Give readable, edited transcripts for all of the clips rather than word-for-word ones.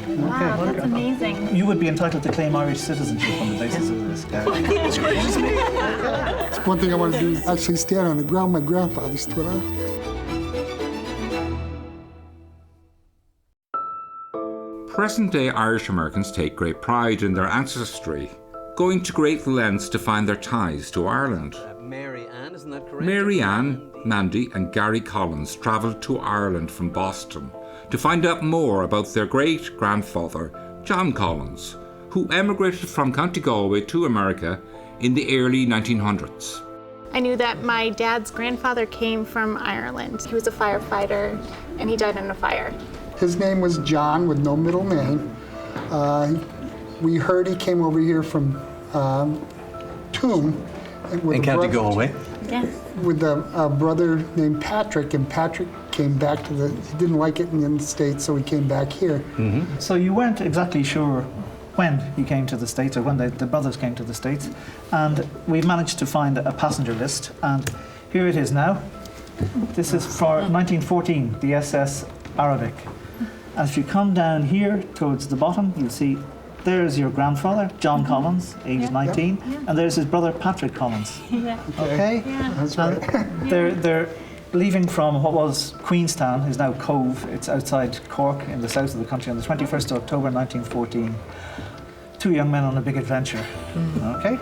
Wow, that's amazing. You would be entitled to claim Irish citizenship on the basis of this, Gary. It's one thing I want to do is actually stand on the ground my grandfather stood on. Present-day Irish Americans take great pride in their ancestry, going to great lengths to find their ties to Ireland. Mary Ann, isn't that correct? Mary Ann, Mandy and Gary Collins travelled to Ireland from Boston to find out more about their great-grandfather, John Collins, who emigrated from County Galway to America in the early 1900s. I knew that my dad's grandfather came from Ireland. He was a firefighter and he died in a fire. His name was John with no middle name. We heard he came over here from Tuam. In County Galway. Yes. With a brother named Patrick, and Patrick came back to he didn't like it in the States, so he came back here. Mm-hmm. So you weren't exactly sure when he came to the States, or when the brothers came to the States, and we've managed to find a passenger list, and here it is now. This is for 1914, the SS Arabic. And if you come down here towards the bottom, you'll see there's your grandfather, John Collins, aged 19, and there's his brother, Patrick Collins. Yeah. Okay? Yeah. That's right. They're leaving from what was Queenstown, is now Cove. It's outside Cork in the south of the country on the 21st of October 1914. Two young men on a big adventure. Okay?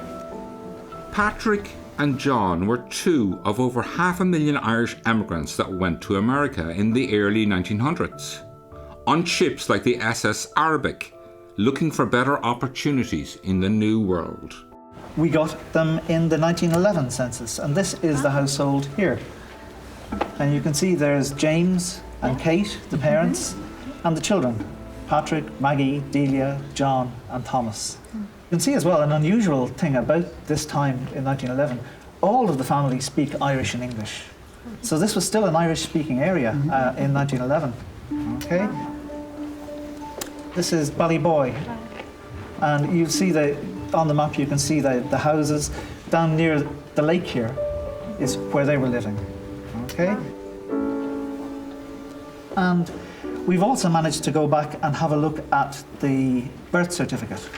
Patrick and John were two of over 500,000 Irish emigrants that went to America in the early 1900s on ships like the SS Arabic, looking for better opportunities in the New World. We got them in the 1911 census, and this is the household here. And you can see there's James and Kate, the parents, and the children, Patrick, Maggie, Delia, John, and Thomas. You can see as well an unusual thing about this time in 1911. All of the family speak Irish and English. So this was still an Irish-speaking area in 1911. Okay? This is Ballyboy, and you see on the map you can see the houses down near the lake here is where they were living. Okay? And we've also managed to go back and have a look at the birth certificate.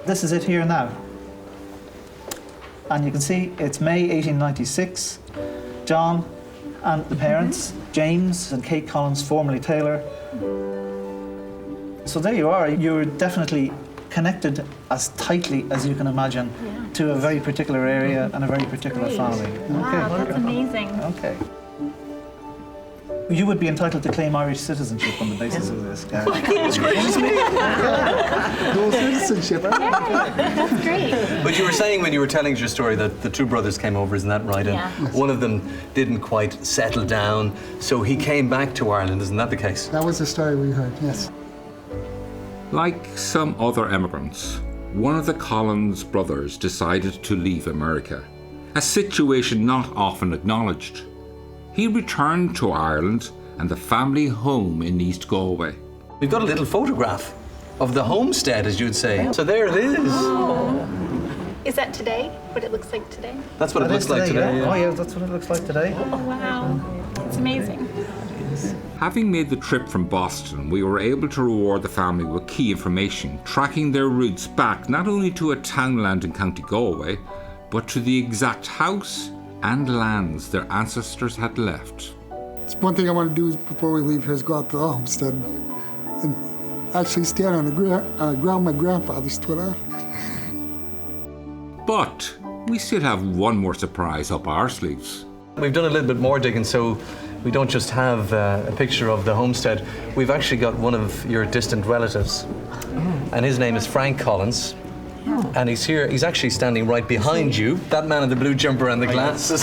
This is it here now. And you can see it's May 1896. John and the parents, James and Kate Collins, formerly Taylor. So there you are. You're definitely connected as tightly as you can imagine to a very particular area and a very particular family. Wow, that's amazing. Okay. You would be entitled to claim Irish citizenship on the basis of this, Gary. Dual citizenship. That's great. But you were saying when you were telling your story that the two brothers came over, isn't that right? Yeah. And one of them didn't quite settle down, so he came back to Ireland, isn't that the case? That was the story we heard, yes. Like some other emigrants, one of the Collins brothers decided to leave America, a situation not often acknowledged. He returned to Ireland and the family home in East Galway. We've got a little photograph of the homestead, as you'd say. So there it is. Oh. Is that today? What it looks like today? That's what it looks like today. Yeah. Oh yeah, that's what it looks like today. Oh wow, it's amazing. Having made the trip from Boston, we were able to reward the family with key information, tracking their roots back not only to a townland in County Galway, but to the exact house and lands their ancestors had left. It's one thing I want to do before we leave here is go out to the homestead and actually stand on the ground my grandfather stood on. But we still have one more surprise up our sleeves. We've done a little bit more digging, so we don't just have a picture of the homestead. We've actually got one of your distant relatives, and his name is Frank Collins. And he's here, he's actually standing right behind you, that man in the blue jumper and the glasses.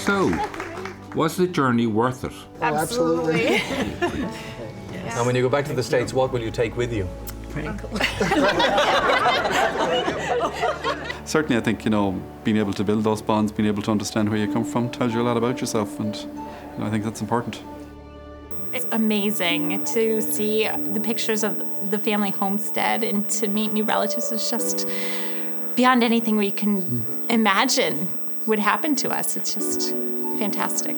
So, was the journey worth it? Absolutely. And when you go back to the States, what will you take with you? Certainly, I think, being able to build those bonds, being able to understand where you come from, tells you a lot about yourself, and I think that's important. It's amazing to see the pictures of the family homestead and to meet new relatives. It's just beyond anything we can imagine would happen to us. It's just fantastic.